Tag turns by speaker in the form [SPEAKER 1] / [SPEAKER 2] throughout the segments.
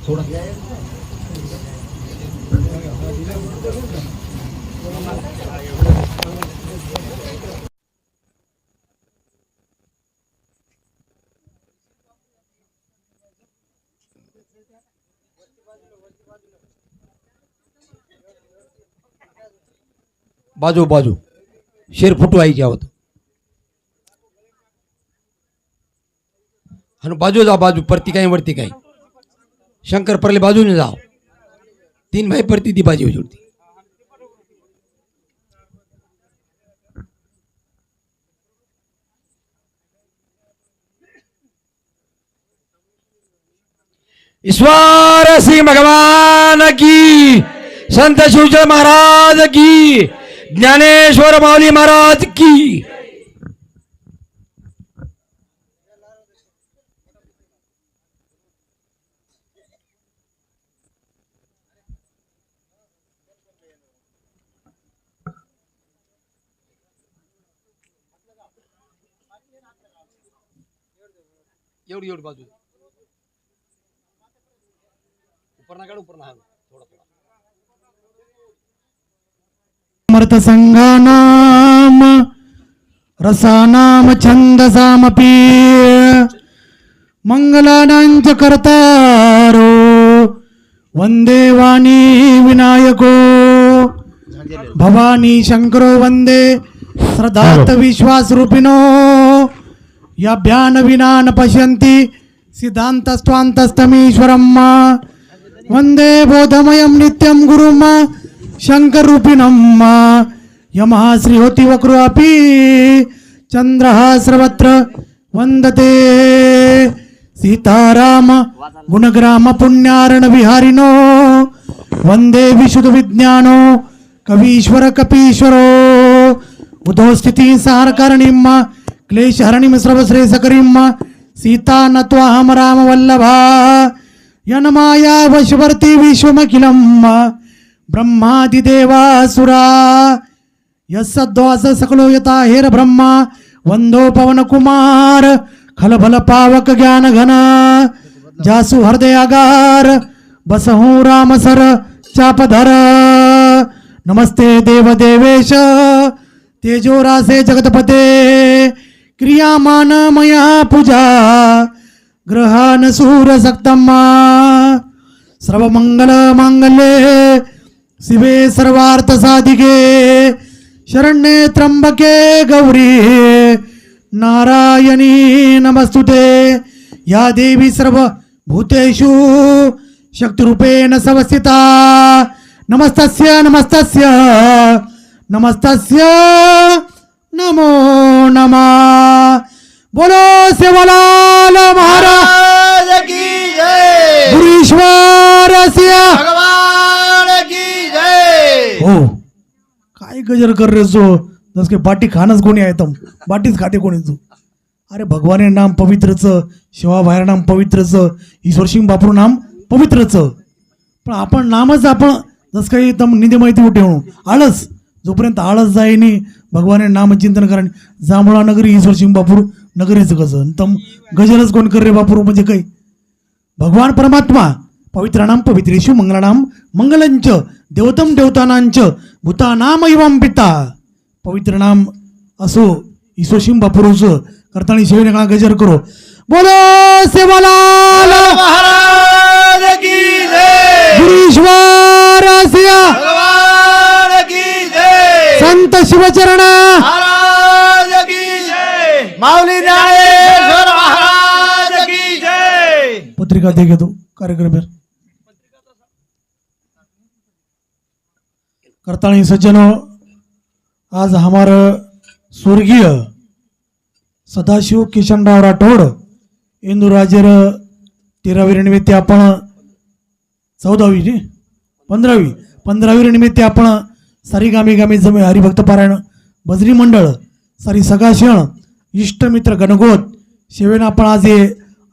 [SPEAKER 1] थोडा बाजू बाजू शेर फुटू आई क्या होता आणि बाजू जा बाजू परती काही वरती काही शंकर परले बाजूने जाओ तीन भाई परती ती बाजी जुड़ती ईश्वर सिंह भगवान की संत शिवचंद्र महाराज की ज्ञानेश्वर माऊली महाराज की एवढी एवढी बाजू ऊपर ना काढ ऊपर ना थोडा थोडा
[SPEAKER 2] अमृत संगानाम रसानाम छंदसामपि मंगलानांच कर्तारो वंदे वाणी विनायको भवानी शंकरो वंदे श्रद्धात विश्वास रूपिणो याभ्यान विना न पश्यन्ति सिद्धान्तस्त्वान्तस्तमीश्वरम् वंदे बोधमयं नित्यं गुरुम् शंकर रूपिणम् यमः श्रीहोति वक्रोऽपि चंद्रः सर्वत्र वंदते सीताराम गुणग्राम पुण्यारण विहारिनो वंदे विशुद्ध विज्ञानो कवीश्वर कपीश्वरो उदो स्थिति सारकारणीम् क्लेशहरणीं सर्वश्रेयसकरीं सीता नत्वाहं राम वल्लभा यन्माया वशवर्ती विश्वमखिलं ब्रह्मादिदेवासुरा यस्सद्वास सकलो यता हेर ब्रह्मा वंदो पवन कुमार खलबल पावक ज्ञान घन जासु हृदयागार बसहु राम सर चापधर नमस्ते देव देवेश तेजोरासे जगतपते क्रियामान मया पूजा ग्रहान सूर सक्तम्मा सर्वमंगल मांगल्ये शिवे सर्वार्थ साधिके शरण्ये त्र्यंबके गौरी नारायणी नमस्तुते या देवी सर्व भूतेषु शक्तिरूपेण संस्थिता नमस्तस्य नमस्तस्य नमस्तस्य नमो नमः बोलो सेवालाल महाराज
[SPEAKER 3] की जय
[SPEAKER 2] गुरुश्वर
[SPEAKER 3] भगवान की जय
[SPEAKER 2] हो काय गजर कर रे जो जस के बाटी खानच कोणी आहे तम बाटीच खाते कोणी तू अरे भगवाने नाम पवित्रच शिवा बाहेर नाम पवित्रच ईश्वर सिंग बापू नाम पवित्रच पण आपण नामच आपण जस काही तम निधी माहिती ठेवू आळस जोपर्यंत आळस जाईनी भगवाने नामचिंतन करा जांभळा नगरी ईश्वर सिंग बापूर नगरीचं कसं तम गजरच कोण कर रे बापूर म्हणजे काही भगवान परमात्मा पवित्राणाम पवित्रेषु मंगलानाम मंगलंच देवतम देवतानांच भूतानाम एवं पिता पवित्र नाम असो ईश्वर सिंग बापूरच करताना शिवेने का गजर करो बोलो सेवालाल
[SPEAKER 3] महाराज की जय
[SPEAKER 2] गुरुश्वर
[SPEAKER 3] भगवान की जय
[SPEAKER 2] संत शिवचरण
[SPEAKER 3] महाराज की जय माऊली ज्ञानेश्वर महाराज की जय
[SPEAKER 2] पत्रिका दे घेतो कार्यक्रम करताणी सज्जनों आज हमारा स्वर्गीय सदाशिव किशनराव राठोड इंदुराजेर 13वी निमित्त आपण 14वी ने 15वी निमित्त आपण सारी गामी गामी जमे हरिभक्त पारायण भजनी मंडळ सारी सगाशण इष्टमित्र गणगोत सेवेन आपण आज हे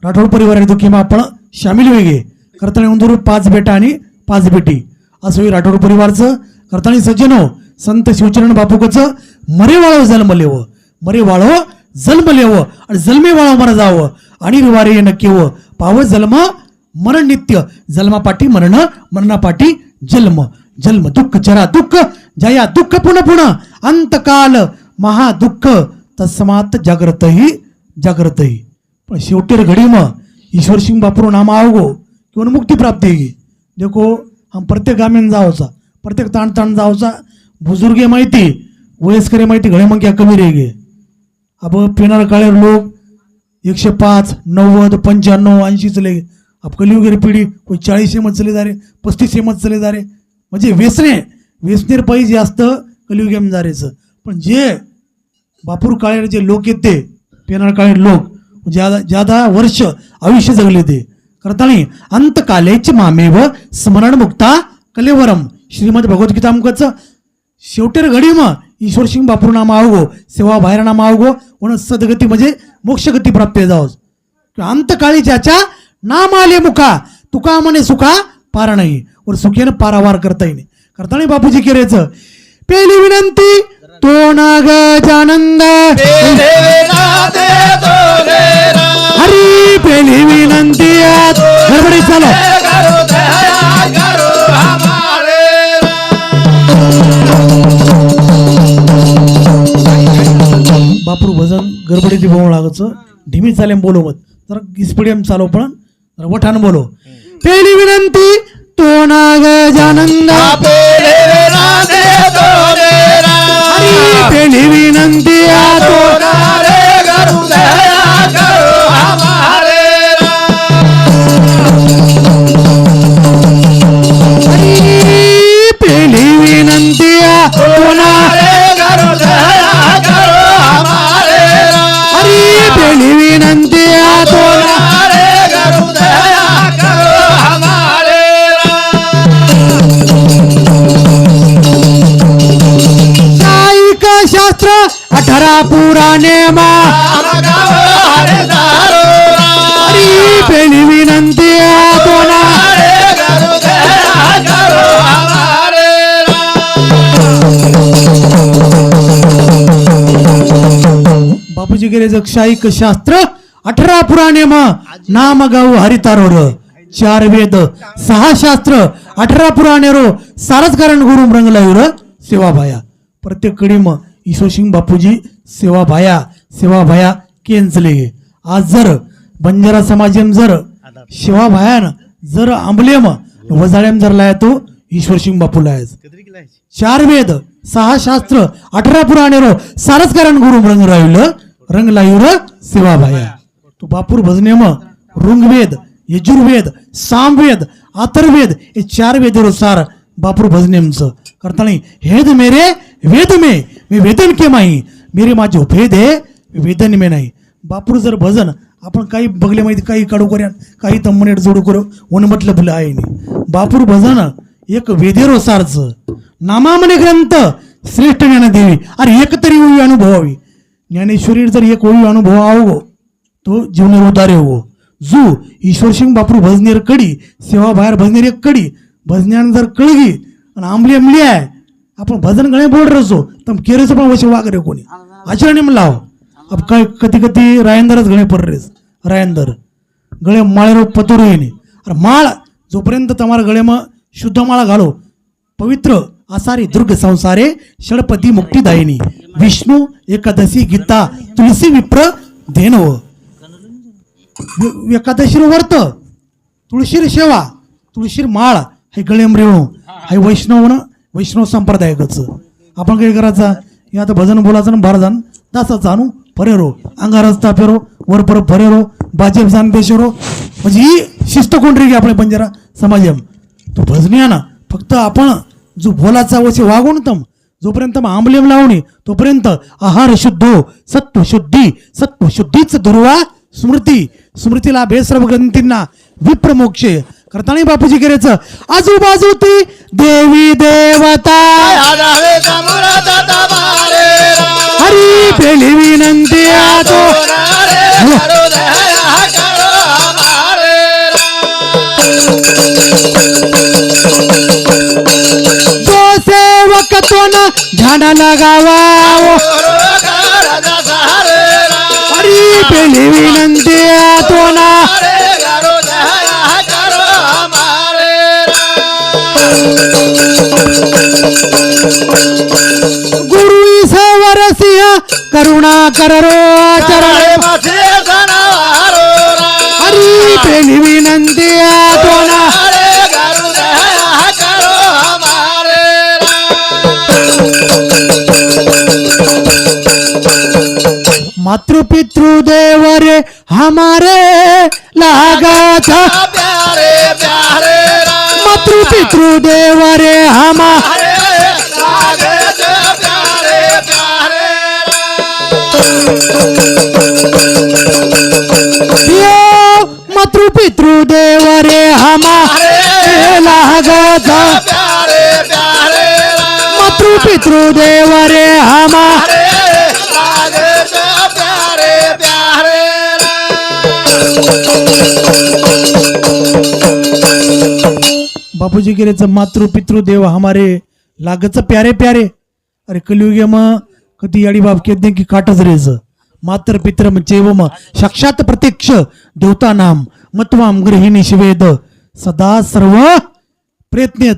[SPEAKER 2] राठोड परिवार दुखीमा आपण शामिल वेगे करताणी उंदूर 5 बेटा आणि 5 बेटी असं राठोड परिवारचं करताणी सज्जनो संत शिवचरण बापूकचं मरे वाळव जन्मलेव मरे वाळव जन्मलेव आणि जन्मे वाळव मर जावं आणि रिवारे नक्कीव पाव जन्म मरण नित्य जन्मापाठी मरण मरणापाठी जन्म जन्म दुःख चरा दुःख जया दुःख पुन्हा पुन्हा अंतकाल महादुःख तस्मात जागृतही जागृतही. पण शेवटी घडी मग ईश्वर सिंह बापरू नाम आओगो किंवा मुक्ती प्राप्त होगी. देखो हम प्रत्येक गामीन जाओचा प्रत्येक ताण ताण जाओचा बुजुर्गे माहिती वयस्करे माहिती घडे मग क्या कमी रेगे. अब पिणार काळे लोक 105 90 95 80 चले. अब कलियुगेरी पिढी कोई 40 मत चले जा रे 35 मत चले जा रे. म्हणजे वेसनेर पाहिजे जास्त कलियुगेम जा रेच. पण जे बापूर काळे जे लोक आहेत ते पेनाळ काळे लोक ज्यादा वर्ष आयुष्य जगले ते करतानी अंतकालेच मामेव स्मरण मुक्ता कलेवरम. श्रीमद भगवद्गीता अमकच शेवटेर घडी मग ईश्वर सिंह बापूर नाम आवगो सेवा बाहेर नाम आवगो म्हणून सदगती म्हणजे मोक्षगती प्राप्त जावस. अंतकाळी ज्याच्या नाम आले मुखा तुका म्हणे सुखा पार नाही वर सुखेनं पारावार करता येईल. करताना बापूजी केरेचं पहिली विनंती तो नाग जानंद हरी पहिली विनंती गडबडी चालू बापूर भजन गडबडीची बोल लागच ढिमी चालेम बोलवत जरा गिस्पडियम चालव पण जरा वठान बोलो. पहिली विनंती तो नाग जानंद पहिली विनंती पहिली विनंती पहिली विनंती शास्त्र 18 पुराणे पहिली विनंती बापूजी गेले जगशाईक शास्त्र 18 पुराणे नाम गाऊ हरितारोर 4 वेद 6 शास्त्र 18 पुराणे रो सारच कारण गुरु रंगलायूर सेवा भाया. प्रत्येक कडी मग ईश्वर सिंह बापूजी सेवा भाया केंचले. आज जर बंजारा समाजेम जर सेवा भायान जर आंबलेम वजाळ्याम जर लाय तो ईश्वर सिंह बापू लायच. 4 वेद 6 शास्त्र 18 पुराणे रो सारच कारण गुरु रंग लायूर सेवा भाया. तो बापूर भजने मग ऋग्वेद यजुर्वेद सामवेद अथर्ववेद हे 4 वेद रो सार बापूर भजनेमच करता नाही. हेद मेरे वेद में मी वेदन के माही मेरे माझे भेद आहे वेदन में नाही. बापूर जर भजन आपण काही बघले माहिती काही काढू करूया काही तम्मनेट जोडू करू वन म्हटलं भलं आहे नाही. बापूर भजन एक वेदेरो सारच नामा म्हणे ग्रंथ श्रेष्ठ ज्ञान देवी अरे एक तरी ओळी अनुभवावी. ज्ञानेश्वरी जर एक ओळी अनुभव आवगो तो जीवन उदारे हो. जू ईश्वर सिंह बापूर भजनेर कडी सेवा बाहेर भजनेर एक कडी भजन्यान जर कळगी आणि आंबली आंबली आहे आपण भजन गणे बोल रसो तम केरेचं पण वशी वागरे कोणी आचरण लाव. अब काय कधी कधी रायंदरच गणे पडरेस रायंदर गळे माळेरो पतोर येणे अरे माळ जोपर्यंत तुम्हाला गळे मग शुद्ध माळा घालो पवित्र आसारी दुर्ग संसारे षडपदी मुक्तीदायिनी विष्णू एकादशी गीता तुलसी विप्र धेनव एकादशीर वर्त तुळशीर सेवा तुळशीर माळ हे गळेम रेवणू हे वैष्णव संप्रदायकच. आपण काय करायचा हे आता भजन बोलायचं ना बारा जाण दासाचा आणू फरेरो अंगा रस्ता फेरो वरपर फरेरो बाजेब जाण बेशेरो म्हणजे ही शिस्त कोण रे आपल्या बंजारा समाजम. तो भजनिया ना फक्त आपण जो बोलाचा वसे वागून तम जोपर्यंत आंबलेम लावणी तोपर्यंत आहार शुद्धो सत्व शुद्धीच दुर्वा स्मृतीला बेसर्व ग्रंथींना विप्रमोक्ष करताना बापूजी करायचं आजूबाजू ती देवी देवता हरी पहिली विनंती जो सेवक तो न झाड लगावा हरी पहिली विनंती तो ना करुणा कर रो चरण
[SPEAKER 3] मासे सणावारो
[SPEAKER 2] हरी प्रेमी विनंती आतोना
[SPEAKER 3] अरे करू दया करो हमारे
[SPEAKER 2] मातृ पितृ देव रे हमारे लागा था
[SPEAKER 3] प्यारे प्यारे
[SPEAKER 2] मातृ पितृ देव रे हमारे
[SPEAKER 3] लागे प्यारे प्यारे
[SPEAKER 2] मातृ पितृ देव रे हमारे लागा था
[SPEAKER 3] प्यारे प्यारे
[SPEAKER 2] मातृ पितृ देव रे हमारे
[SPEAKER 3] लागे प्यारे प्यारे
[SPEAKER 2] बापूजी गिरेचं मातृ पितृ देव हमारे लागच प्यारे प्यारे अरे कलियुगे मग कधी याडी बाप केत की काटच रेज मातर पित्र चेवम साक्षात प्रत्यक्ष देवता नाम मत्वाम गृहिणी शिवेद सदा सर्व प्रयत्नेत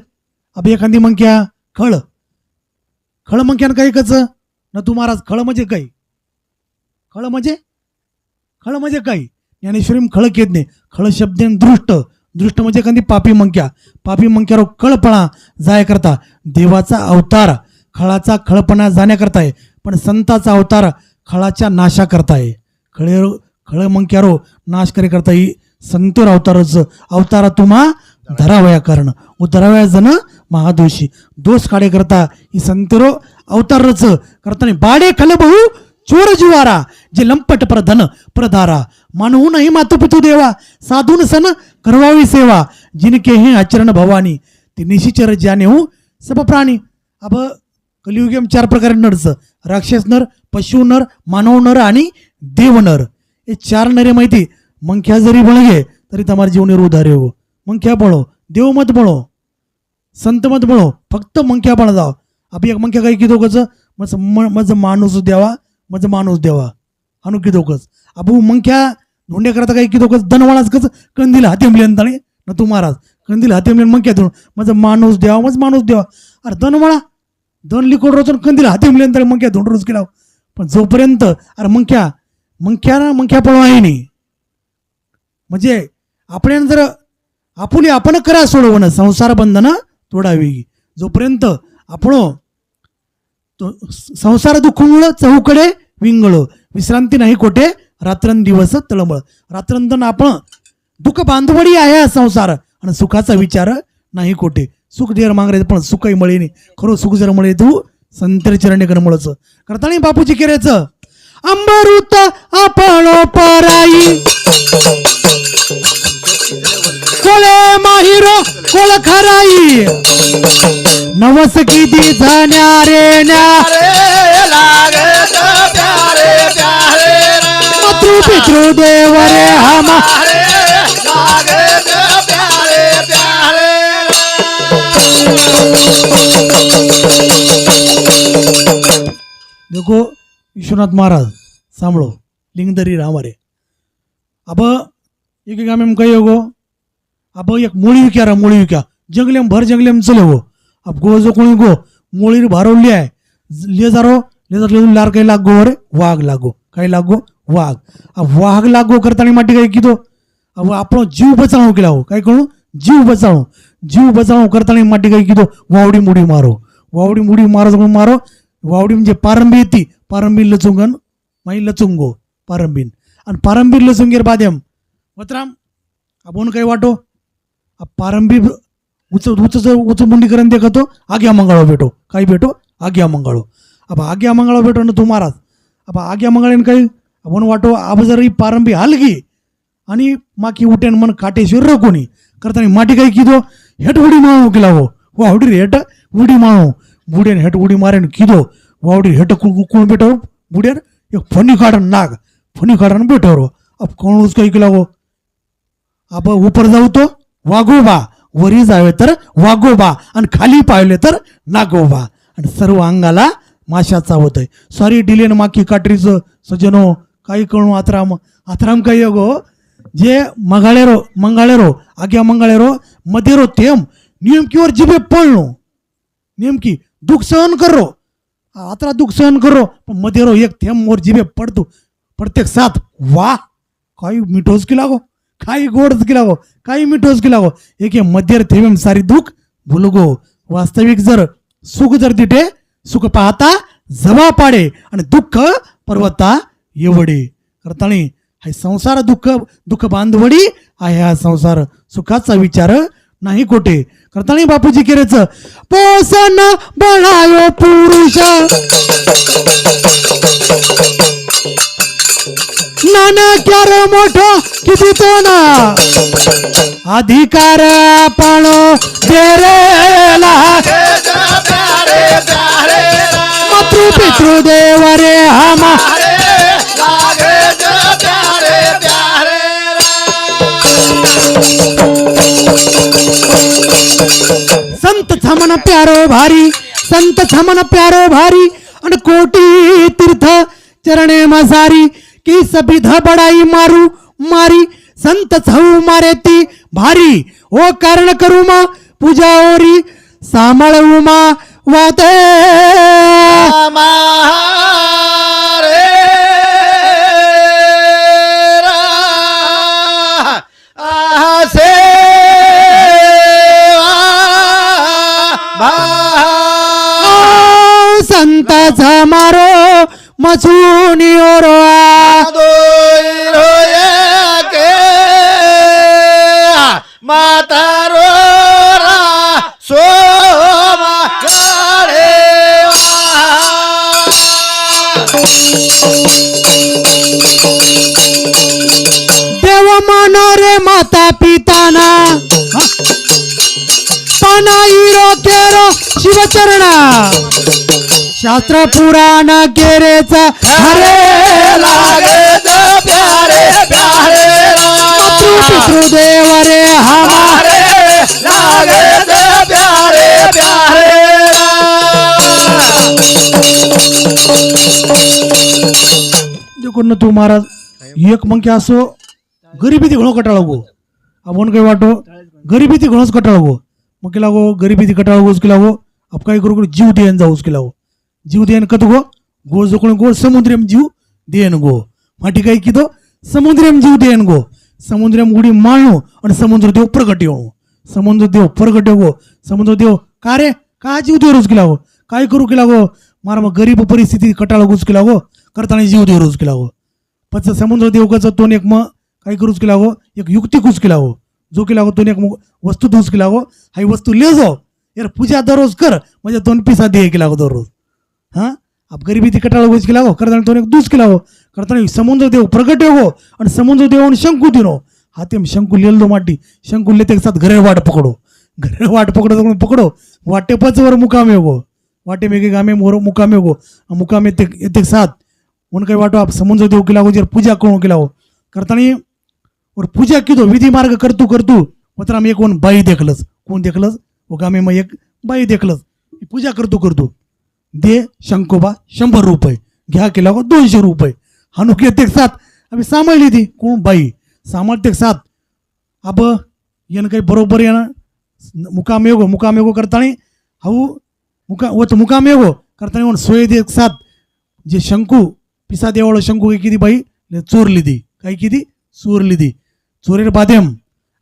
[SPEAKER 2] अब एखादी मंक्या खळ खळ मंक्यान काही कच न तू महाराज खळ म्हणजे काही खळ म्हणजे काही ज्ञानेश्वरी खळ केत नाही खळ शब्देन दृष्ट दृष्ट म्हणजे एखादी पापी मंक्यारो खळपणा जाय करता देवाचा अवतार खळाचा खळपणा जाण्याकरता आहे पण संताचा अवतार खळाच्या नाशा करताय खळ मंक्यारो नाश करे करता ही संतोर अवतारा तुम्हा धरावया कारण धरावया जन महादोषी दोष काढे करता ही संतोरो अवतारच करता बाडे खल बहु चोर जुवारा जे लंपट प्रधन प्रधारा मानवू नाही मातु पितू देवा साधून सन करवावी सेवा जिनके हे आचरण भवानी ते निशिचर ज्याने हो सब प्राणी अब कलियुगेम 4 प्रकारे नरच राक्षस नर पशु नर मानव नर आणि देव नर हे 4 नरे माहिती मंख्या जरी बळगे तरी तुम्हारे जीवन उधारे हो मंख्या बळो देव मत बळो संत मत बळो फक्त मंख्या बळ जाव अब एक मंख्या काही की दोघच मज माणूस द्यावा मज माणूस द्यावा हानू की दोघच अबू मंख्या धोंड्या करता काही की दोघच दनवाळाच कच कंदील हाती मिळेन ताणे न तू महाराज कंदील हाती मिळेन मंख्या धुण मज माणूस द्यावा मज माणूस द्यावा अरे दनवाळा दोन लिकोड रोजून कंदील हाती मिळेन तरी मंख्या धुंड रोज केला पण जोपर्यंत अरे मंख्या पळवा आहे नाही म्हणजे आपण जर आपुली आपण करा सोडवणं संसार बंधन तोडावी जोपर्यंत आपण संसार दुखुंगळ चहूकडे विंगळ विश्रांती नाही कोठे रात्रंदिवस तळमळ रात्रंतन आपण दुःख बांधवडी आहे संसार आणि सुखाचा विचार नाही कोठे सुख देर मागरे पण सुखही मळे नाही खरो सुख जर मळे तू संतर चरणे करमळच करताना बापूजी केरेच अंबरुत आपण पराई कोळे माहिरो कोळ खराई नवस किती जाण्या रे
[SPEAKER 3] लागे प्यारे प्यारे
[SPEAKER 2] मातृ पितृ देव रे हमारे
[SPEAKER 3] लागे प्यारे प्यारे
[SPEAKER 2] देखो विश्वनाथ महाराज सांभळो लिंगदरी रामारे अब एक गाम में कही गो अब एक मोळी विक्या जंगलेम भर जंगलेम चले गो अब गो जो कोणी गो मोळी भारवली आहे ले लार काही लाग गो रे वाघ लागो काही लागो वाघ अब वाघ लागो करताना माटी काही किदो अब आपण जीव बचाव केला हो काय करू जीव बचाव करताना माटी काही किदो वावडी मुडी मारो वावडी म्हणजे पारंबी येते पारंबी लचुंगन माई लचुंगो पारंबीन आणि पारंबीर लचुंगेर बाद्यम वतराम आपण काही वाटो पारंबी उच मुंडी करून देखतो आग्या मंगळो भेटो काही भेटो आग्या मंगळो अब आग्या मंगळो भेटो ना तू महाराज अब आग्या मंगळेन काही आपण वाटो अब जर पारंबी हलगी आणि माकी उठेन मन काटेश्वर कोणी करताना माटी काही किदो हेट उडी मारू केला हो वावडी रे हेट उडी मारू बुड्यान हेट उडी मारेन किदो वावडी हेट कोण भेटो बुड्यान एक फणी काढन भेटो रो अब कोण उसका केला हो अब ऊपर जाऊ तो वाघोबा वरी जावे तर वाघोबा आणि खाली पाहिले तर नागोबा आणि सर्व अंगाला माशा चावत आहे सॉरी डिलेन माकी काटरीचं सजनो काही कळू आत्राम काही गो जे मंगाळेरो आग्या मंगाळेरो मध्येरो थेंब नेमकीवर जिभे पळणो नेमकी दुःख सहन करो आता दुःख सहन करो पण मध्ये रो एक थेंब मोर जिभे पडतो प्रत्येक साथ वाह काही मिठोस की लागो काही गोडच की लागो काही मिठोस की लागो एक मध्येर थेंब सारी दुःख भुलगो वास्तविक जर सुख जर तिथे सुख पाहता जवा पाडे आणि दुःख पर्वता येवडे करताळी हा संसार दुःख दुःख बांधवडी आहे हा संसार सुखाचा विचार नाही कोठे करताळी बापूजी केरेच पोसन बनायो पुरुष नाना क्यार मोठो किती तो ना अधिकार पाळो देरेला
[SPEAKER 3] प्यारे प्यारे
[SPEAKER 2] मातृ पितृ देव रे हमा
[SPEAKER 3] लागे प्यारे प्यारे
[SPEAKER 2] संत छमन प्यारो भारी संत छमन प्यारो भारी आणि कोटी तीर्थ चरणे मसारी की सबिध बडाई मारू मारी संत छऊ मारे ती भारी ओ कारण करू मा पूजा ओरी सांभाळू मा वाते
[SPEAKER 3] मारे आसे
[SPEAKER 2] संत मारो मचूनी ओरो
[SPEAKER 3] माता रो सोमा
[SPEAKER 2] देव मानो रे माता पिताना पानाईरो केरो शिवचरणा शास्त्र पुराण केरेचा हरे
[SPEAKER 3] लागे प्यारे प्यारे
[SPEAKER 2] पितृदेव रे हमारे
[SPEAKER 3] लागे प्यारे प्यारे
[SPEAKER 2] देखो न तू महाराज एक मंकी असो गरिबी ती घणो कटाळो गो आपण काही वाटो गरिबी ती घणोच कटाळो गो मग केला गो गरिबी ती कटाळो गोस केला गो आप काही करू जीव देन जाऊस केला गो जीव देन कत गो गो जो कोण गो समुद्रम जीव देन गो माटी काही किदो समुद्रम जीव देन गो समुद्रम उडी माळणो आणि समुद्र देव प्रगट येऊ समुद्र देव प्रगट गो समुद्र देव का रे का जीव देव रोज केला गो काय करू केला गो मारा मग गरीब परिस्थिती कटाळो गोस केला गो करताना जीव देव रोज केला गो पच समुद्र देव कच तो एक मग काय करूच केला गो एक युक्ती कुच केला गो जो केला गो तो एक वस्तू धूस केला गो हाई वस्तू ले जाओ यार पूजा दररोज कर म्हणजे 2 पिसा दे केला गो दररोज हा आप गरीबी ती कटाळो गोस केला गो करताना तो एक दूस केला गो करताना समुद्र देव प्रगट हो आणि समुद्र देव शंकू दिनो हा ते शंकू लेल दो माटी शंकू लेते एक साथ घरे वाट पकडो घरे वाट पकडो पकडो वाटे पच वर मुकाम गो वाटे मेगे गामे मोर मुकाम गो मुकाम येते साथ उन काही वाटो आप समुद्र देव केला गो जर पूजा करू केला हो करताना और पूजा किदो विधी मार्ग करतू करतू मात्र आम्ही एक कोण बाई देखलच कोण देखलच वो गामे मग एक बाई देखलच पूजा करतू करतू दे शंकोबा 100 रुपये घ्या केला गो 200 रुपये हानुक येते साथ आम्ही सांभाळली ती कोण बाई सांभाळते साथ अब येणं काही बरोबर येणं मुकाम येगो करताना हाऊ मुकाम येगो करताना सोय दे साथ जे शंकू पिसा देवाळ शंकू काही किती बाई चोरली दी काही किती चोरली दी चोरेर बादेम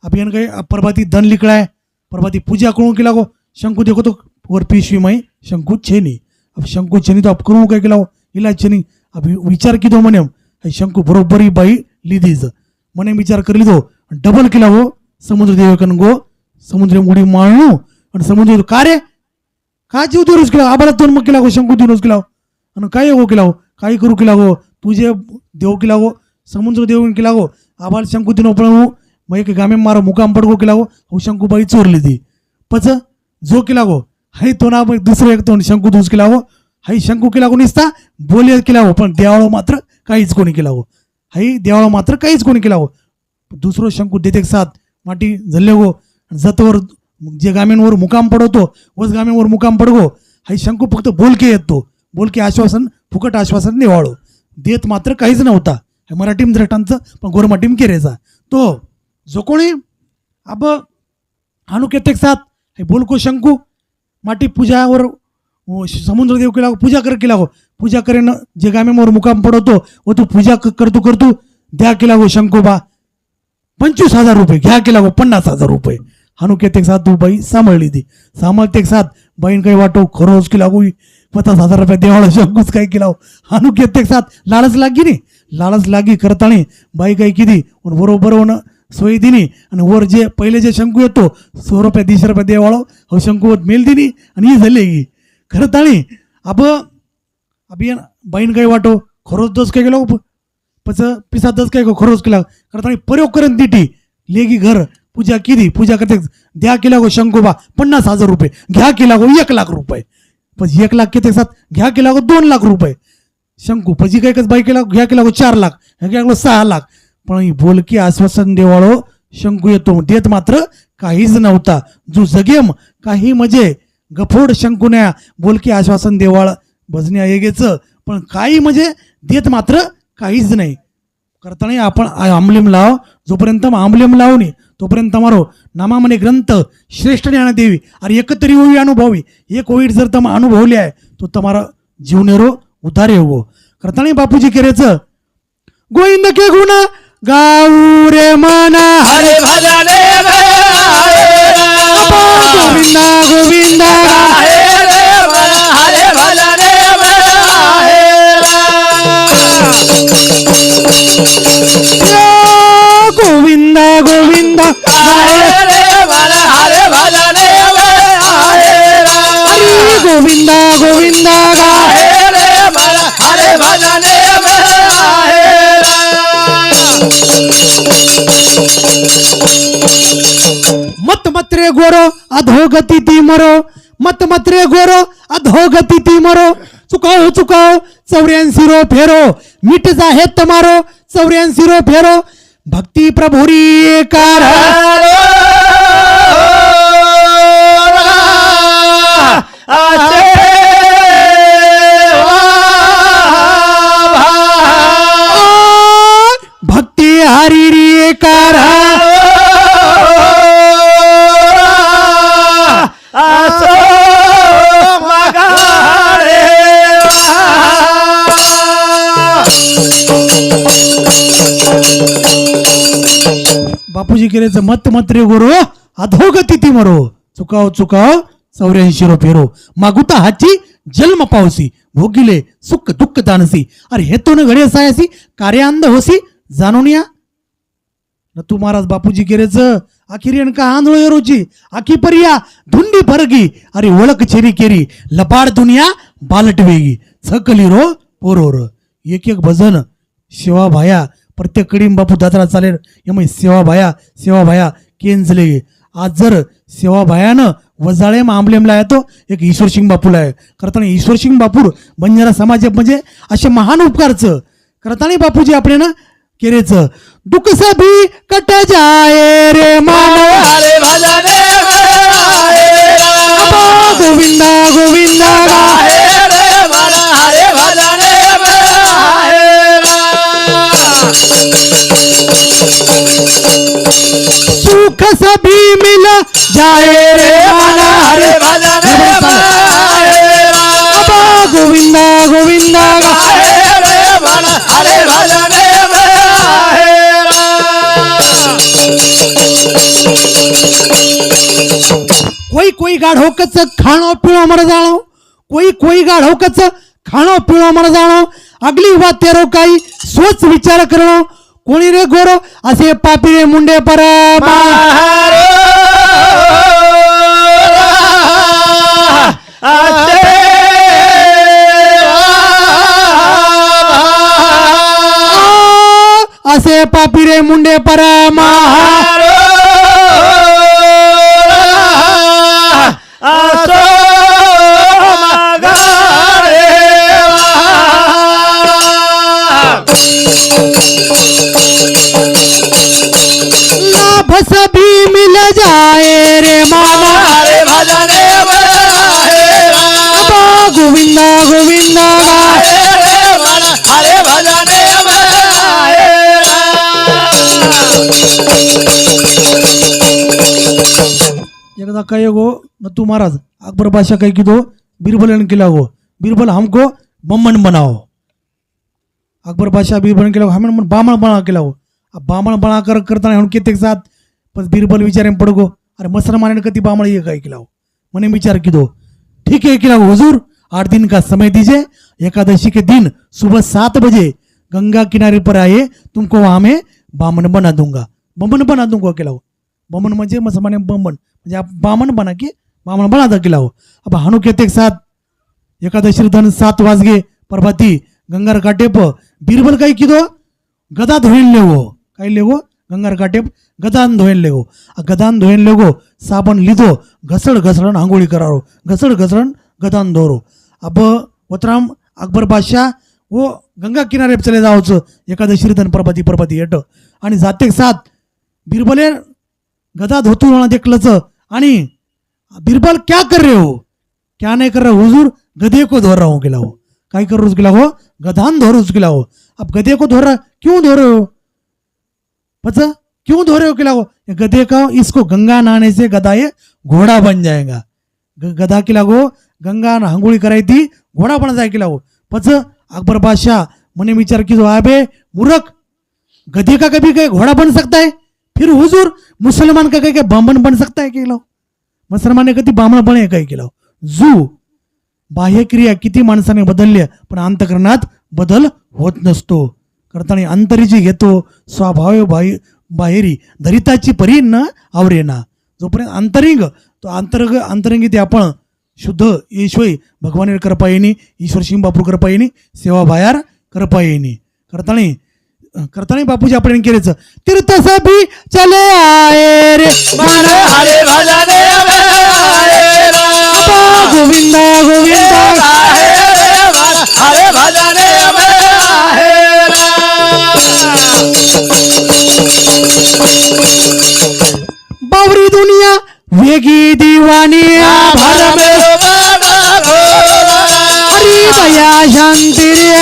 [SPEAKER 2] अब येणं काही परबाती धन लिकळाय परबाती पूजा करू केला गो शंकू देखो तो वर पिशवी माई शंकू छेनी अब शंकू छेनी तो अब करू काय केला इलाज छेनी अब विचार किदो म्हणे शंकू बरोबर ही बाई लिदीज मने विचार कर लिदो डबल केला हो समुद्र देवकन गो समुद्र उडी माळणू आणि समुद्र का रे का जीव दिवस केला आबाला तोन मग केला गो शंकू दिवस केला आणि काय हो केला हो काही करू केला गो तुझे देव केला गो समुद्र देव केला गो आबाला शंकू दिनो पळू मग एक गामे मारो मुकाम पडगो केला हो शंकू बाई चोरली ती पच जो केला गो हाई तो ना दुसरं एक तोंड शंकू धूस केला हो हाई शंकू केला गो निसता बोले केला हो पण देवाळो मात्र काहीच कोणी केला हो हाई देवाळो मात्र काहीच कोणी केला हो दुसरो शंकू देते साथ माटी झल्ले गो जतवर जे गाम्यांवर मुकाम पडवतो वस गाम्यांवर मुकाम पडगो हाई शंकू फक्त बोलके येतो बोलके आश्वासन फुकट आश्वासन निवाळो देत मात्र काहीच नव्हता मराठीम द्रष्टांचं पण गोरमाटीम केरेचा तो जो कोणी अब हानू केतेक साथ हे बोलको शंकू माटी पूजावर समुद्र देव केला पूजा कर केला हो पूजा करेन जे गामे मोर मुकाम पडवतो व तू पूजा करतो द्या केला हो शंकोबा 25,000 रुपये घ्या केला हो 50,000 रुपये हानू केते साथ तू बाई सांभाळली ती सांभाळते साथ बाईन काही वाटो खरोच केला हो 50,000 रुपये देवाला शंकूच काय केला हो हानू केते साथ लालच लागी नी लालच लागी करताणी बाई काही किती बरोबर होणं सोयी दिनी आणि वर जे पहिले जे शंकू येतो 100 रुपये 200 रुपये देवाळो हो शंकू मेल दिनी आणि ही झाली की खरं ताणी अभियान बाईन काही वाटो खरोच दस काय केला पच पिसा दस काय खरोच केला खरं ताणी प्रयोग करेन तिटी लेगी घर पूजा केली पूजा करते द्या केला गो शंकोबा 50,000 रुपये घ्या केला गो 1 लाख रुपये पण 1 लाख किती साथ घ्या केला गो 2 लाख रुपये शंकू पजी काय बाई केला घ्या केला गो 4 लाख घ्या केला गो 6 लाख पण ही बोलकी आश्वासन देवाळो शंकू येतो देत मात्र काहीच नव्हता जो जगेम काही म्हणजे गफोड शंकून्या बोलकी आश्वासन देवाळ भजन्या येगेचं पण काही म्हणजे देत मात्र काहीच नाही करताना आपण आंबलेम लाव जोपर्यंत आंबलेम लावणी तोपर्यंत मारो नामा म्हणे ग्रंथ श्रेष्ठ ज्ञान देवी अरे एकतरी होई अनुभवी एक होई जर तम अनुभवली आहे तो तुम्हारा जीवनेरो उतारे हो करताना बापूजी केरेचं गोविंद के गुण गाऊ रे मना
[SPEAKER 3] हरे भजने
[SPEAKER 2] गोविंदा गोविंदा
[SPEAKER 3] हरे भजने
[SPEAKER 2] गोविंदा गोविंदा
[SPEAKER 3] हरे भजने
[SPEAKER 2] गोविंदा गोविंदा
[SPEAKER 3] हरे भजने
[SPEAKER 2] मत मत्रे गोरो अधोगती ती मरो मत मत्रे गोरो अधोगती ती मरो चुकाओ 84 रो फेरो मिट जाहे तमारो 84 रो फेरो भक्ती प्रभुरी एकार भक्ती हरिरी एकार बापूजी केलेचं मत मत्रे गोरो अधोगती ती मरो चुकाव 84 रो फेरो मागुता हाची जन्म पावसी भोगिले सुख दुःख तानसी अरे हे तो न घडे सायासी कार्यांद होसी जाणूनिया न तू महाराज बापूजी केरेच आखिरी का आंधळो येरोची आखी परिया धुंडी फरगी अरे ओळख चेरी केरी लपाड दुनिया बालट वेगी छकली रो पोरोर एक भजन सेवा भाया प्रत्येक कडीम बापू दादरा चालेल यामुळे सेवा भाया केंजले आज जर सेवा भायानं वजाळे आंबलेमला येतो एक ईश्वर सिंग बापूला आहे करताना ईश्वर सिंग बापूर बंजारा समाज म्हणजे असे महान उपकारचं करताना बापूजी आपले ना केरेचं दुःख सभी कट जाए रे मान
[SPEAKER 3] हरे भजने
[SPEAKER 2] गोविंदा गोविंदा
[SPEAKER 3] हरे भजने
[SPEAKER 2] सुख सभी मिल जाए रे माना
[SPEAKER 3] हरे भजने
[SPEAKER 2] गोविंदा गोविंदा
[SPEAKER 3] हरे भजने
[SPEAKER 2] कोई गाढ़ो कच खाणो पीणो मर जाणो कोई गाढ़ो कच खाणो पीणो मर जाणो अगली हुआ तेरो काही सोच विचार करणो कोणी रे गोरो असे पापी रे मुंडे पर असे पापी रे मुंडे पर लाभ सभी मिल जाए रे मामा
[SPEAKER 3] हरे भजने
[SPEAKER 2] गोविंदा गोविंदा
[SPEAKER 3] हरे भजने
[SPEAKER 2] एकदा काय गो न तू महाराज अकबर बादशाह काय किदो बीरबल ने किला हो बीरबल हमको बम्मन बनाओ। अकबर बादशाह बीरबल ने किला हमें बामण बना किला हो। अब बामण बना कर करता है उनके एक साथ बस बीरबल विचारे में पड़ गो अरे मुसलमान ने कति बामण ये कहीं खिलाओ मैंने विचार की दो ठीक है खिलाओ हुजूर 8 दिन का समय दीजिए एकादशी के दिन सुबह 7 बजे गंगा किनारे पर आए तुमको वहां में बामन बना दूंगा खिलाओ। बमन म्हणजे मुसलमान बमन म्हणजे आप बामन बना के बामन बना था खिलाओ। अब हानु कहते एक साथ एकादशी धन 7 वाजगे प्रभाती गंगार काटे पर बीरबल कहीं की दो गदा धोइन ले वो कहीं ले वो गंगार काटे गदान धोइन ले वो गदान धोइन ले गो साबण लीधो घसड़ घसड़न आंघोळी करारो घसड़ घसड़न गदान धोरो। अब वतराम अकबर बादशाह वो गंगा किनारे चले जाओ एकादशी धन प्रभाती हेट आणि जाते साथ बीरबले गदा धोतू होना देखलच आणि बीरबल क्या कर रहे हो क्या नहीं कर रहे हुजूर गधे को धो रहा हूँ खिलाओ काय कर रोज खिलाओ गधान धो रोज खिलाओ। अब गधे को धो रहा क्यों धो रहे हो पता क्यों धो रहे हो खिलाओ गधे का इसको गंगा नहाने से गधा ये घोड़ा बन जाएगा गधा खिलाओ गंगा हंगोळी कराई थी घोड़ा बन जाए खिलाओ। पच अकबर बादशाह मैंने विचार की जो आबे मूर्ख गधे का कभी कहीं घोड़ा बन सकता है फिर हुजूर मुसलमान का कहीं बामण बन सकता है खिलाओ मुसलमान ने कधी बामण बने काही खिलाओ। जू बाह्यक्रिया किती माणसाने बदलल्या पण अंतकरणात बदल होत नसतो करताना अंतरीची घेतो स्वभाव बाहेरी धरिताची परी न आवरेना जोपर्यंत अंतरिंग तो अंतरंगी ते आपण शुद्ध ईश्वरी भगवान करपा येणी ईश्वर सिंह बापू करपा येणी सेवा बाहेर करपा येणी करताना बापूजी आपण केलेच तीर्थ सभी चले आए रे
[SPEAKER 3] मन हरे भजने आए राम
[SPEAKER 2] गोविंदा गोविंदा
[SPEAKER 3] हरे भजने आए
[SPEAKER 2] बावरी दुनिया वेगी दीवानी
[SPEAKER 3] भर में
[SPEAKER 2] हरी भया शांति रे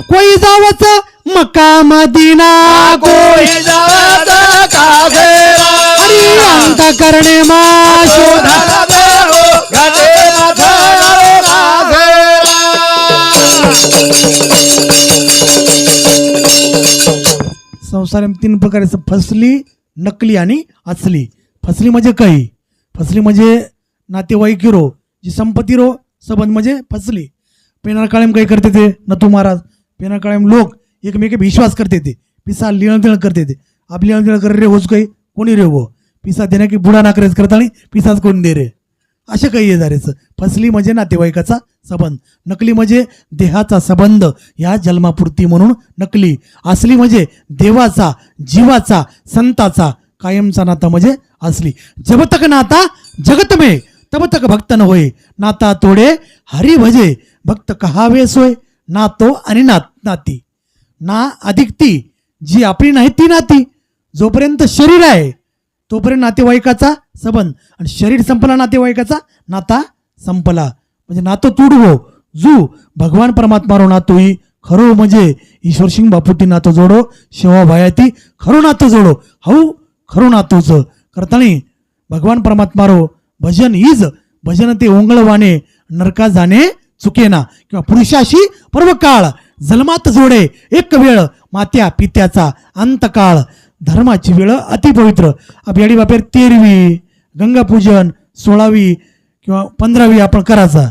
[SPEAKER 2] कोई जावच मक्का मदीना
[SPEAKER 3] कोई जाता काफेरा
[SPEAKER 2] हरी अंत करणे मा शोध
[SPEAKER 3] गते
[SPEAKER 2] संसारात 3 प्रकारचे फसली नकली आणि असली। फसली म्हणजे काही फसली म्हणजे नातेवाईक रो जी संपत्ती रो संबंध म्हणजे फसली। पेनार काळेम काही करते ते नतू महाराज पेनार काळेम लोक एकमेक विश्वास करते थे पिसा लिण तिण करते थे आप लिण तिण कर रे होच काही कोणी रे हो पिसा देण्या की बुडा नाकरेच करता पिसाच कोण दे रे असे काही आहे जारेच। फसली म्हणजे नातेवाईकाचा संबंध नकली म्हणजे देहाचा संबंध या जन्मापुरती म्हणून नकली। असली म्हणजे देवाचा जीवाचा संताचा कायमचा नाता म्हणजे असली। जब तक नाता जगत में तब तक भक्त न होय नाता तोडे हरी भजे भक्त कहावे सोय। नातो आणि नाती ना अधिक ती जी आपली नाही ती नाती जोपर्यंत शरीर आहे तोपर्यंत नातेवाईकाचा संबंध आणि शरीर संपला नातेवाईकाचा नाता संपला म्हणजे नातो तुडवो जू भगवान परमात्मा रो नातो ही खरो म्हणजे ईश्वर सिंह बापूटी नातो जोडो शेवा भायाती खरो नातो जोडो हऊ खरो नातोच करताना भगवान परमात्मा रो भजन हीज भजन ते ओंगळवाने नरका जाणे चुकेना किंवा पुरुषाशी पर्वकाळ जन्मात जोडे एक वेळ मात्या पित्याचा अंतकाळ धर्माची वेळ अतिपवित्र। अब याडी बापेर 13वी गंगापूजन 16वी किंवा 15वी आपण करायचा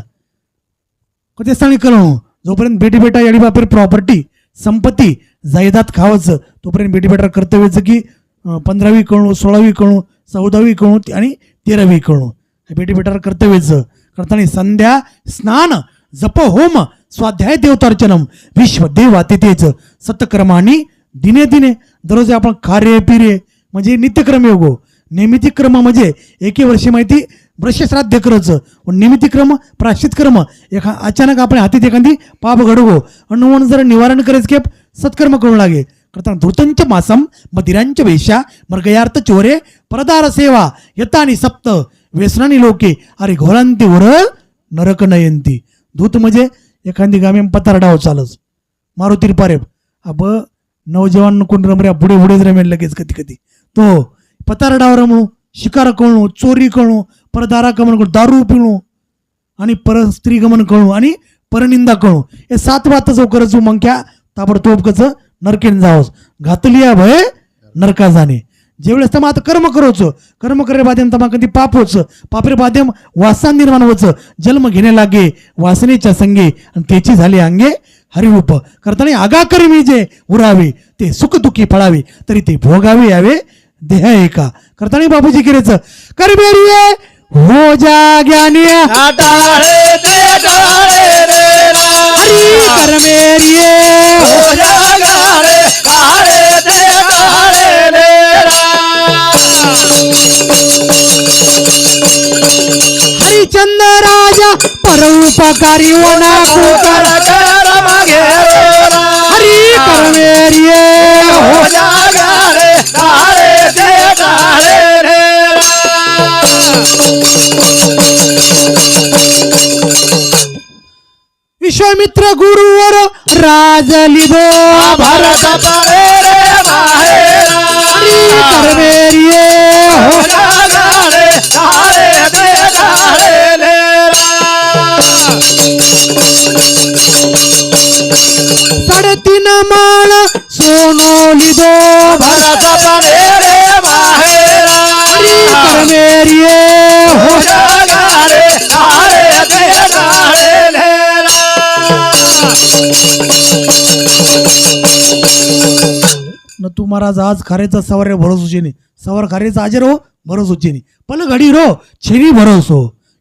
[SPEAKER 2] कोणत्या स्थानी कळू जोपर्यंत बेटी बेटा याडी बापेर प्रॉपर्टी संपत्ती जायदाद खावचं तोपर्यंत बेटी बेटा कर्तव्याचं की 15वी कळू 16वी कळू 14वी कळू आणि 13वी कळू बेटी बेटार कर्तव्याचं करताना संध्या स्नान जप होम स्वाध्याय देवतार्चनम विश्व देवातिथेच सतकर्मानी दिने दिने दररोज आपण कार्य पिरे म्हणजे नित्यक्रम योगो निमित्तिक्रम म्हणजे एके वर्षी माहिती ब्रश्यश्राद्ध करायचं निमित्तिक्रम प्राश्चितक्रम अचानक आपण हातीत एखादी पाप घडवो आणि जर निवारण करायचं की सत्कर्म करू लागे करताना धृतंच मासम मदिरांच वेशा मर्गयार्थ चोरे परदार सेवा यतानी सप्त व्यसनानी लोके अरे घोरांती उर नरक नयंती। धूत म्हणजे एखादी गामी पतारडाव चालच मारुती पारेप अब नौजवान कोण रमऱ्या पुढे पुढेच रमेल लगेच कधी कधी तो पतारडाव रमू शिकार कळणू चोरी कळणू परदारा कमण कळू दारू पिणू आणि पर स्त्री गमन कळू आणि परनिंदा कळू हे 7 वात जो करचू मंक्या ताबडतोब कच नरकेन जावस घातलिया भय नरका जाणे ज्यावेळेस तमा आता कर्म करोच कर्म करे बाध्यम तमा कधी पाप होच पापेर बाध्यम वासा निर्माण होच जन्म घेणे लागे वासनेच्या संगे आणि त्याची झाली अंगे हरिरूप करताना आगा करी मी जे उरावे ते सुख दुःखी फळावे तरी ते भोगावे यावे देह एका करताना बाबूजी केरेच करबेरिये हो जा ज्ञानी
[SPEAKER 3] टाळे ते टाळे रे
[SPEAKER 2] हरी करमेरिये
[SPEAKER 3] हो जागारे टाळे ते टाळे रे
[SPEAKER 2] हरिचंद्र राजा परोपकारी वना कुकर हरी करमेरिये
[SPEAKER 3] हो जागारे टाळे ते टाळे रे
[SPEAKER 2] विश्वामित्र गुरुवर राज लिबो
[SPEAKER 3] भारत परे रे माहेरा
[SPEAKER 2] हरी करमेरिये
[SPEAKER 3] हो जागारे टाळे ते टाळे रे
[SPEAKER 2] साडेतीन माळ सोनो लिबो
[SPEAKER 3] भारत परे रे माहेरा
[SPEAKER 2] हरी करमेरिये
[SPEAKER 3] हो जागारे टाळे ते टाळे रे
[SPEAKER 2] न तू महाराज आज खारेचा सवार भरोस उचेनी सवार खारेचा आजे रो भरोस उचेनी पल घडी रो छेनी भरोसो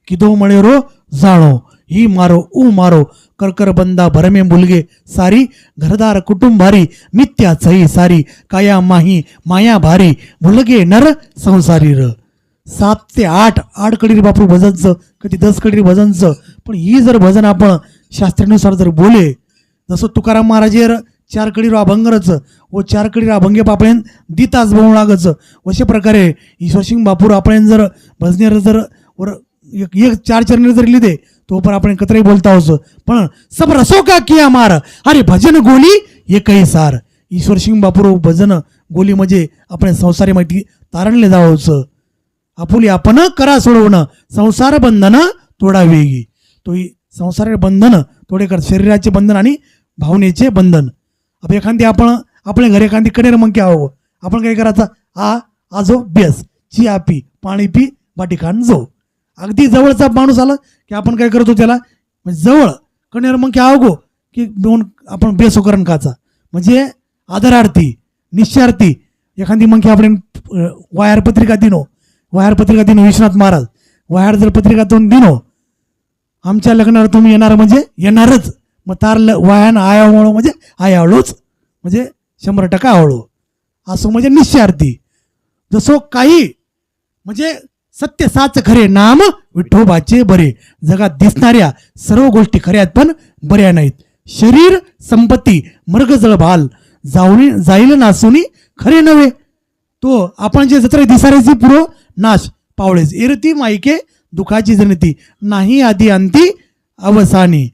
[SPEAKER 2] किदो मळे रो जाणो ही मारो ऊ मारो करकर बंदा भरमे मुलगे सारी घरदार कुटुंब भारी मिथ्या सही सारी काया माही माया भारी मुलगे नर संसारी र 7 ते 8 कडीर बापू भजनचं कधी 10 कडीर भजनचं पण ही जर भजन आपण शास्त्रानुसार जर बोले जसं तुकाराम महाराजेर 4 कडीर अभंगरच व 4 कडीर अभंगे पापळेन दिताच बहु लागच अशा प्रकारे ईश्वरसिंग बापूर आपण जर भजनेर जर वर एक 4 चरणी जर लिहिले तो पण आपण एकत्रही बोलता होतो पण सब रसो का किया मार अरे भजन गोली एकही सार ईश्वरसिंग बापूर भजन गोली म्हणजे आपण संसारी माहिती तारणले जावंच आपुली आपण करा सोडवणं संसार बंधन तोडावेगी तो संसार बंधन तोडे कर शरीराचे बंधन आणि भावनेचे बंधन अब एखादी आपण आपल्या घरी एखादी कडेर मग हवं आपण काय करायचं आजो बेस चिया पी पाणी पी बाटी खाण जो अगदी जवळचा माणूस आला की आपण काय करतो त्याला म्हणजे जवळ कणेर मग हवं गो की दोन आपण बेसोकरण खाचा म्हणजे आदरार्थी निश्चयार्थी एखादी मग आपण वायर पत्रिका दिनो विश्वनाथ महाराज वायर जर पत्रिका दिनो आमच्या लग्नाला तुम्ही येणार म्हणजे येणारच मग तार वायान आयावळो म्हणजे आयावळोच म्हणजे 100% आवळो असं म्हणजे निश्चयार्थी जसो काही म्हणजे सत्य साच खरे नाम विठोबाचे बरे जगात दिसणाऱ्या सर्व गोष्टी खऱ्यात पण बऱ्या नाहीत शरीर संपत्ती मर्गजळ भाल जाईल नासुनी खरे नव्हे तो आपण जे जत्रे दिसाऱ्याची पुरो नाश पावळेच एरती माईके दुखाची जनती नाही आधी अंती अवसानी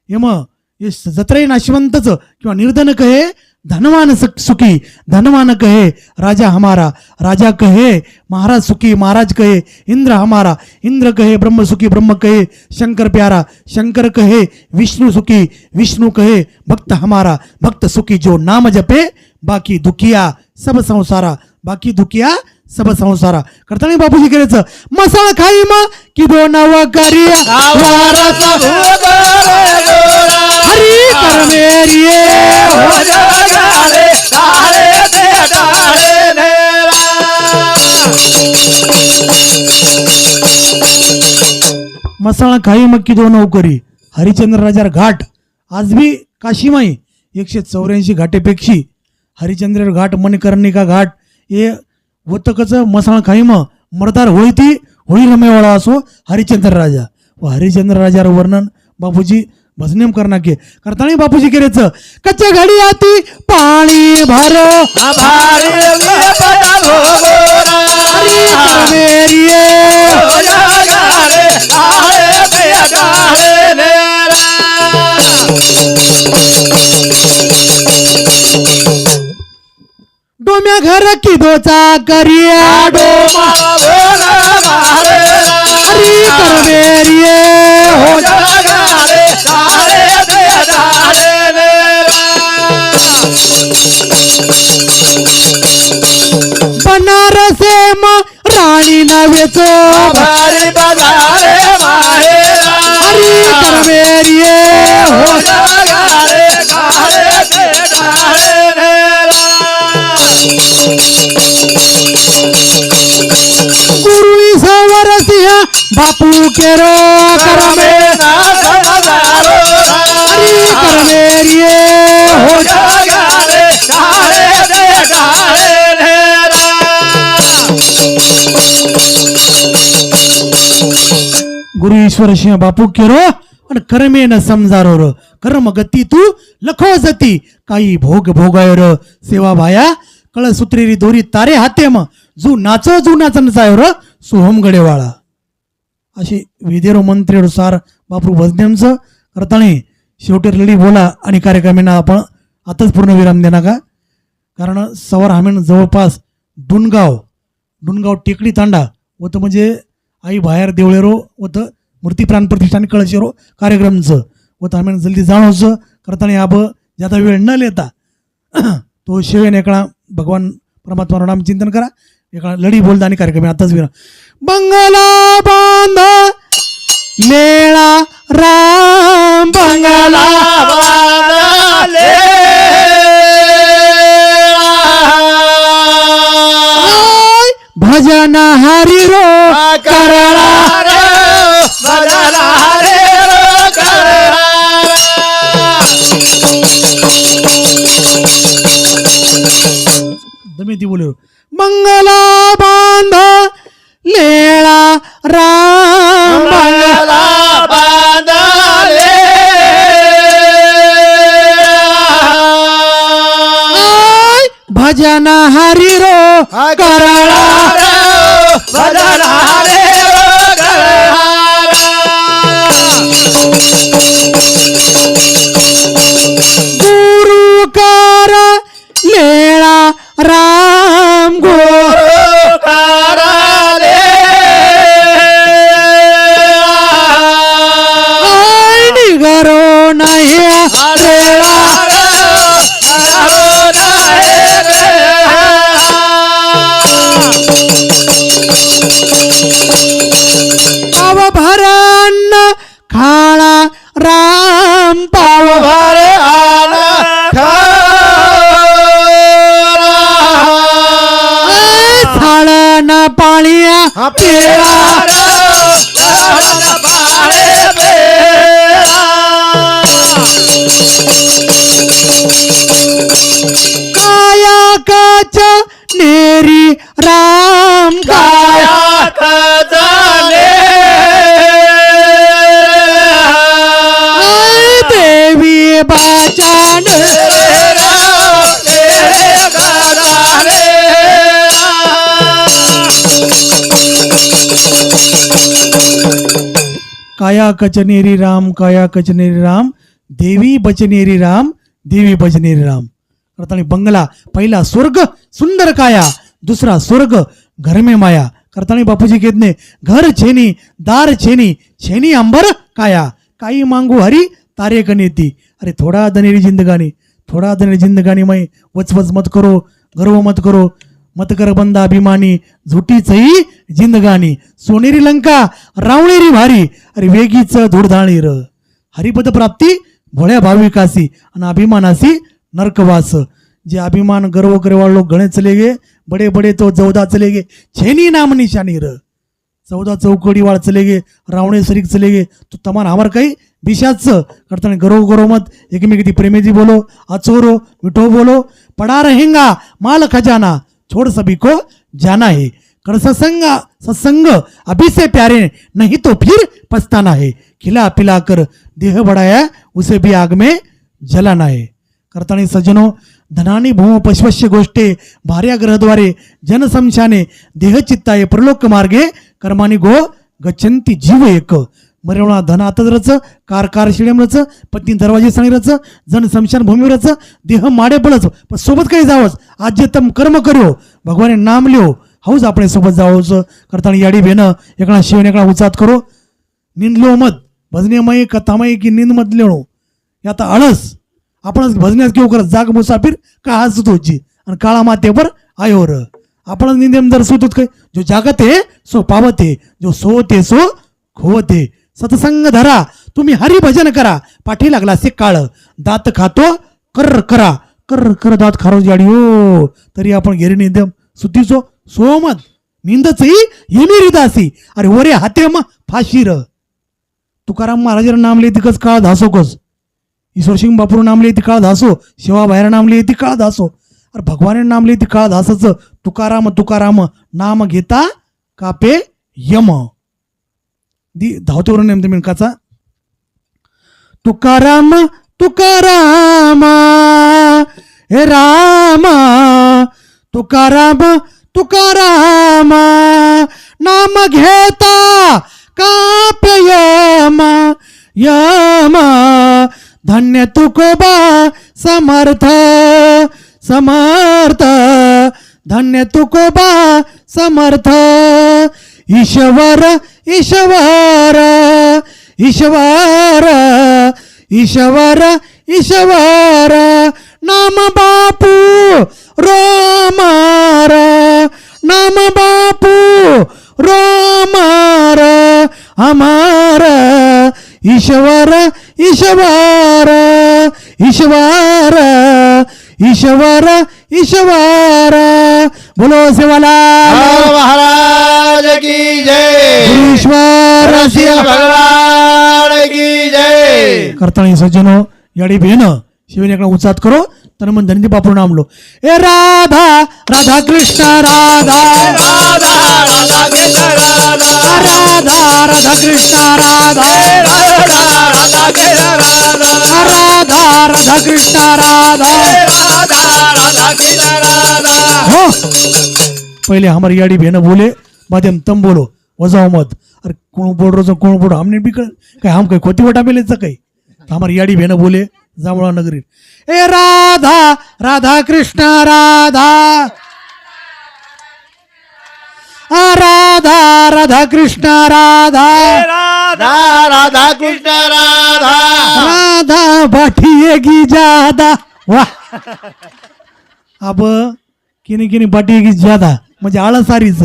[SPEAKER 2] हे मग हे जत्रे नाशवंतच किंवा निर्धन कहे धनवान सुखी धनवान कहे राजा हमारा राजा कहे महाराज सुखी महाराज कहे इंद्र हमारा इंद्र कहे ब्रह्म सुखी ब्रह्म कहे शंकर प्यारा शंकर कहे विष्णु सुखी विष्णु कहे भक्त हमारा भक्त सुखी जो नाम जपे बाकी दुखिया सब संसारा बाकी दुखिया सब संसारा करताना बापूजी करायचं मसाला खाई मग की दो नव करिया हरी करमेरिये
[SPEAKER 3] हो जागारे टाळे ते टाळे रे
[SPEAKER 2] मसाला खाई मग की दो नौकरी हरिचंद्र राजार घाट आज भी काशीमाई 184 घाटेपेक्षी हरिचंद्र घाट मणिकर्णिका घाट हे वतकच मसाला खाई मग मरदार होळी ती होळी रमेवाळा असो हरिचंद्र राजा व हरिचंद्र राजार वर्णन बापूजी भजनेम करना के करताना बापूजी केरेच कच्च्या घडी आती पाणी भरो
[SPEAKER 3] आभारी पदा भोगोरा
[SPEAKER 2] हरी करमेरिये
[SPEAKER 3] हो जागारे टाळे ते टाळे रे
[SPEAKER 2] डोम्या घर किदोचा करिया
[SPEAKER 3] डोमा बोला मारे
[SPEAKER 2] हरी करवेरिये हो
[SPEAKER 3] जगाले तारे दे डाले ने
[SPEAKER 2] बनारसे राणी नवेचो
[SPEAKER 3] भारी बाजारे माहे
[SPEAKER 2] हरी करवेरिये हो
[SPEAKER 3] जगाले तारे दे डाले ने
[SPEAKER 2] गुरु ईश्वर सिंह बापू केरो करमे
[SPEAKER 3] ना समझारो
[SPEAKER 2] हरी करवेरिये हो
[SPEAKER 3] जगाले तारे दे डाले ने
[SPEAKER 2] गुरु ईश्वर सिंह बापू केरो आणि कर्मे न समजारो र कर्म गती तू लखो जती काही भोग भोगायो र सेवा भाया कळसूत्रेरी दोरी तारे हातेम जू नाचन र सोहम गडेवाळा अशी विधेरो मंत्रीनुसार बापू भजन्यांचं करताना शेवटी लढी बोला आणि कार्यक्रमांना आपण आताच पूर्ण विराम देणार का कारण सवार हामेन जवळपास डुनगाव टेकडी तांडा होतं म्हणजे आई बाहेर देवळेरो होतं मूर्ती प्राण प्रतिष्ठान कळशेरो कार्यक्रमचं होतं आम्ही जल्दी जाणवचं करताना अब ज्यादा वेळ न लेता तो शिवेन एका भगवान परमात्मा नाम चिंतन करा एका लढी बोलता आणि कार्यक्रम आताच विराम बंगला बांध मेळा राम बंगला
[SPEAKER 3] बांधले
[SPEAKER 2] भजन हरी रो
[SPEAKER 3] करला रे भजन हरे रो करला
[SPEAKER 2] दमेती बोले मंगला बांध लेळा राम
[SPEAKER 3] मंगला बांधले
[SPEAKER 2] भजन हरी रो
[SPEAKER 3] करला रे भजन हरे रो करला
[SPEAKER 2] गुरु कार लेळा राम
[SPEAKER 3] गुरु करले
[SPEAKER 2] निगरो नाही
[SPEAKER 3] हरेला
[SPEAKER 2] पाव भरण खाळा राम पाव
[SPEAKER 3] भरे आला
[SPEAKER 2] थाळण पाळिया
[SPEAKER 3] पेरा पाळे पेरा
[SPEAKER 2] काया काच नेरी राम
[SPEAKER 3] काया खजाने
[SPEAKER 2] देवी बाचान
[SPEAKER 3] तेरे खजाने
[SPEAKER 2] काया कचनेरी राम देवी बचनेरी राम करताना बंगला पहिला स्वर्ग सुंदर काया दुसरा स्वर्ग घर में माया करताना बापूजी कहते घर छेनी दार छेनी अंबर काया काई मांगू हरी तारे कनेती अरे थोड़ा दनेरी जिंदगानी में वचवच मत करो गर्व मत करो मत कर बंदा अभिमानी झुटी चई जिंदगानी सोनेरी लंका रावणेरी भारी अरे वेगीच धुडधाणी र हरिपद प्राप्ती भोळ्या भाविकासी आणि अभिमानासी नरकवास जे अभिमान गर्व करेवाळ लोक गणे चले गे बडे बडे तो चौदा चले गे छेनी नाम निशानी र 14 चौकडी वाळ चले गे रावणे सरीक चले गे तो तमान हमार काही बिशाच करताना गरो मत एकमेकी प्रेमेजी बोलो अचोरो मिठो बोलो पड़ा रहेगा माल खजाना छोड़ सभी को जाना है कर सत्संग अभी से प्यारे नहीं तो फिर पछताना है खिला पिला कर देह बढ़ाया उसे भी आग में जलाना है करताना सज्जनो धनानी भूम पश्वश्य गोष्टे भार्या ग्रहद्वारे जनसंशाने देहचित्ताये प्रलोक मार्गे कर्मानी गो गच्छन्ति जीव एक मरेवणा धन आतच रच कार कार शिडेम रच पत्नी दरवाजे सांगी रच जन शमशान भूमी रच देह माडे पडच पण सोबत काही जावंच आज जे तम कर्म करो भगवाने नाम लिहो हौच આપણે सोबत जावंच करताना याडी भेन एकणा शिवने एकणा उचात करो निंदलो मत भजनेमय कथामय की निंद मत लेणो आता आळस आपणच भजण्यास केव करत जाग मुसाफिर का हसत होची आणि काळा मातेवर आयोर आपण निंदेम जर सुतत काय जो जागत है सो पावत है जो सोते सो खोवत है सत्संग धरा तुम्ही हरी भजन करा पाठी लागला से काळ दात खातो कर करा कर कर दात खारो जाडी हो तरी आपण घेरी निंदेम सुतीचो सोमत निंदच येमेरी दासी अरे वरे हाते म फाशीर तुकाराम महाराजांना नाम लिहिती कस काळ धासोकस ईश्वरसिंग बापूर नाम लिहिती काळ धासो शिवा बाहेर नाम लिहिती काळ धासो अरे भगवाने नाम लिहिती काळ धासाचं तुकाराम तुकाराम नाम घेता कापे यम धावतेवर नेमते मिणकाचा तुकाराम तुकाराम हे राम तुकाराम तुकाराम नाम घेता कापे यम यम धन्य तुकोबा समर्थ समर्थ धन्य तुकोबा समर्थ ईश्वर ईश्वर ईश्वर ईश्वर ईश्वर नाम बापू रोमार नाम बापू रोमार अमर ईश्वर ईश्वर ईश्वर ईश्वर ईश्वर बोलो सेवाला
[SPEAKER 3] महाराज की जय
[SPEAKER 2] ईश्वर
[SPEAKER 3] रसिया भगवान की जय
[SPEAKER 2] करताळी सज्जनो याडी भेन शिवनेकडे उचात करो तर मग धनजी बापू नाम लो ए राधा राधा कृष्ण राधा
[SPEAKER 3] राधा राधा कृष्ण राधा
[SPEAKER 2] राधा राधा कृष्ण राधा
[SPEAKER 3] राधा राधा कृष्ण राधा
[SPEAKER 2] राधा राधा कृष्ण राधा
[SPEAKER 3] राधा राधा कृष्ण राधा
[SPEAKER 2] हो पहले हमारी याडी भेन बोले माध्यम तम बोलो वजाओ मत अरे कोण बोल रो कोण बोल हमने भी काय हम काय खोती वटा मेले काही हमारी याडी भेन बोले जांभळा नगरी ए राधा राधा कृष्ण राधा राधा राधा कृष्ण राधा
[SPEAKER 3] राधा राधा कृष्ण राधा
[SPEAKER 2] राधा बाठिएगी ज्यादा वाह अब किनी किनी बाठिएगी ज्यादा म्हणजे आळसारीच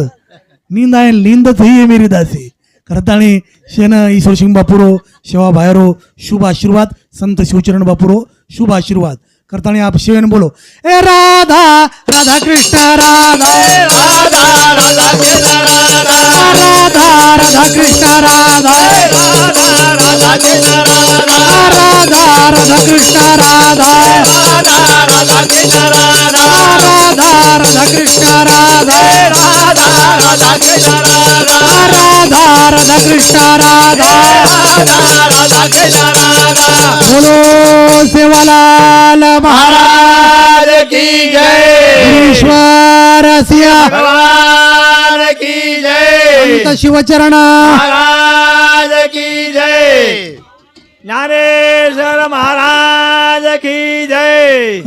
[SPEAKER 2] नींद आहे नींदच ही आहे मेरी दासी करताणी शेन ईश्वर सिंग बापुरो शेवा बाहेरो शुभ आशीर्वाद संत शिवचरण बापुरो शुभ आशीर्वाद करताणी आप शिवेन बोलो ए राधा राधा कृष्ण राधा
[SPEAKER 3] राधा राधा कृष्ण राधा
[SPEAKER 2] राधा राधा कृष्ण राधा
[SPEAKER 3] राधा राधा कृष्ण राधा
[SPEAKER 2] राधा राधा कृष्ण राधा
[SPEAKER 3] राधा राधा कृष्ण राधा
[SPEAKER 2] राधा राधा कृष्ण राधा
[SPEAKER 3] राधा राधा कृष्ण राधा
[SPEAKER 2] राधा राधा कृष्ण राधा
[SPEAKER 3] राधा राधा कृष्ण राधा
[SPEAKER 2] बोलो सेवालाल
[SPEAKER 3] महाराज की जय
[SPEAKER 2] ईश्वर सिया
[SPEAKER 3] भगवान की जय
[SPEAKER 2] संत शिवचरण
[SPEAKER 3] महाराज की जय ज्ञानेश्वर महाराज की जय